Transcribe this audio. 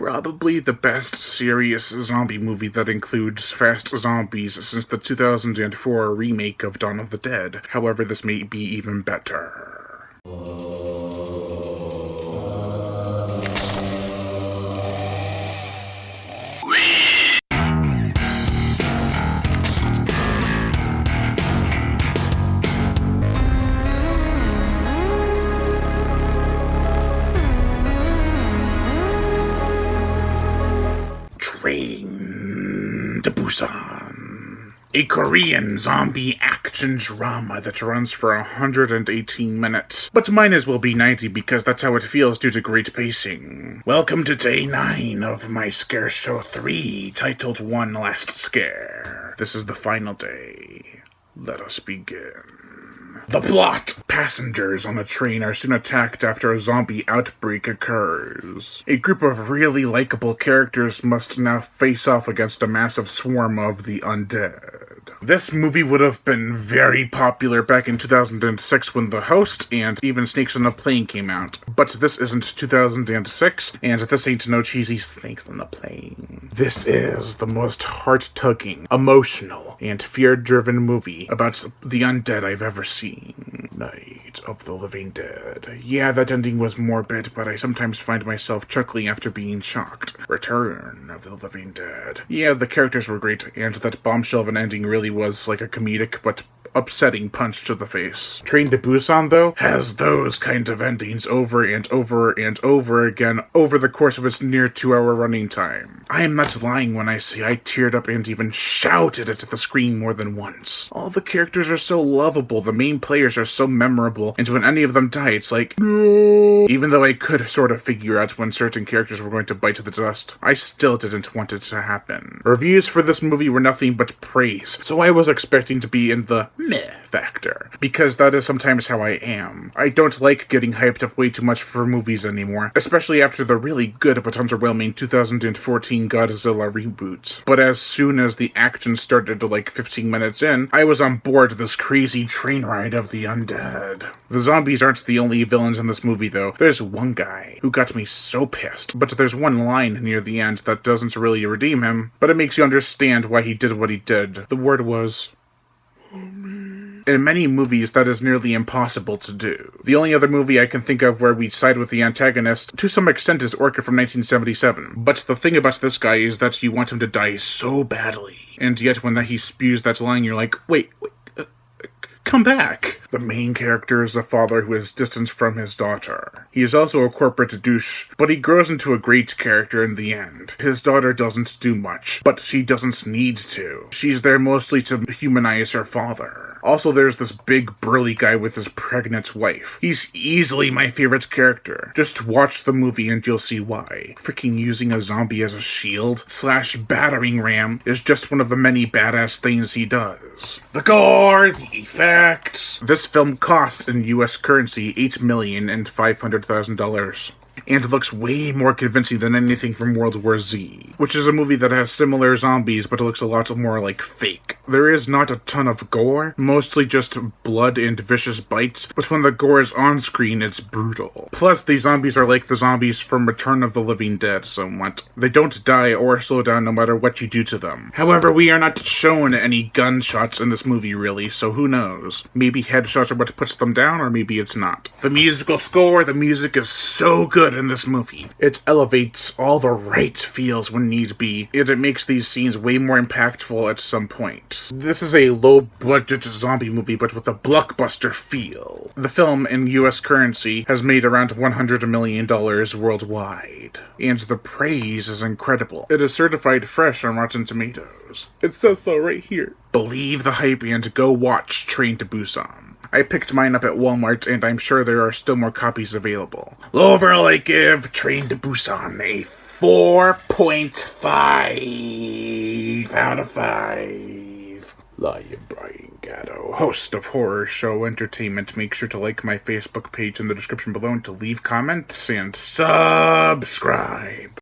Probably the best serious zombie movie that includes fast zombies since the 2004 remake of Dawn of the Dead. However, this may be even better. Train to Busan. A Korean zombie action drama that runs for 118 minutes, but might as well be 90 because that's how it feels due to great pacing. Welcome to day 9 of my Scare Show 3, titled One Last Scare. This is the final day. Let us begin. The plot! Passengers on a train are soon attacked after a zombie outbreak occurs. A group of really likable characters must now face off against a massive swarm of the undead. This movie would have been very popular back in 2006 when The Host and even Snakes on a Plane came out. But this isn't 2006, and this ain't no cheesy Snakes on a Plane. This is the most heart-tugging, emotional, and fear-driven movie about the undead I've ever seen. Night of the Living Dead. Yeah, that ending was morbid, but I sometimes find myself chuckling after being shocked. Return of the Living Dead. Yeah, the characters were great, and that bombshell of an ending really was like a comedic but upsetting punch to the face. Train to Busan, though, has those kind of endings over and over and over again over the course of its near 2-hour running time. I am not lying when I say I teared up and even shouted at the screen more than once. All the characters are so lovable, the main players are so memorable, and when any of them die, it's like, no! Even though I could sort of figure out when certain characters were going to bite the dust, I still didn't want it to happen. Reviews for this movie were nothing but praise, so I was expecting to be in the meh factor, because that is sometimes how I am. I don't like getting hyped up way too much for movies anymore, especially after the really good but underwhelming 2014 Godzilla reboot. But as soon as the action started like 15 minutes in, I was on board this crazy train ride of the undead. The zombies aren't the only villains in this movie though. There's one guy who got me so pissed, but there's one line near the end that doesn't really redeem him, but it makes you understand why he did what he did. The word was, in many movies, that is nearly impossible to do. The only other movie I can think of where we side with the antagonist, to some extent, is Orca from 1977. But the thing about this guy is that you want him to die so badly. And yet when he spews that line, you're like, wait, come back! The main character is a father who is distanced from his daughter. He is also a corporate douche, but he grows into a great character in the end. His daughter doesn't do much, but she doesn't need to. She's there mostly to humanize her father. Also, there's this big burly guy with his pregnant wife. He's easily my favorite character. Just watch the movie and you'll see why. Freaking using a zombie as a shield / battering ram is just one of the many badass things he does. The gore, the effects. This film costs in US currency $8,500,000. And looks way more convincing than anything from World War Z, which is a movie that has similar zombies but looks a lot more like fake. There is not a ton of gore, mostly just blood and vicious bites, but when the gore is on screen, it's brutal. Plus, these zombies are like the zombies from Return of the Living Dead somewhat. They don't die or slow down no matter what you do to them. However, we are not shown any gunshots in this movie really, so who knows? Maybe headshots are what puts them down, or maybe it's not. The musical score, the music is so good in this movie. It elevates all the right feels when need be, and it makes these scenes way more impactful at some point. This is a low-budget zombie movie, but with a blockbuster feel. The film, in US currency, has made around $100 million worldwide, and the praise is incredible. It is certified fresh on Rotten Tomatoes. It says so right here. Believe the hype and go watch Train to Busan. I picked mine up at Walmart, and I'm sure there are still more copies available. Overall, I give Train to Busan a 4.5 out of 5. Lion Brian Gatto, host of Horror Show Entertainment. Make sure to like my Facebook page in the description below and to leave comments and subscribe.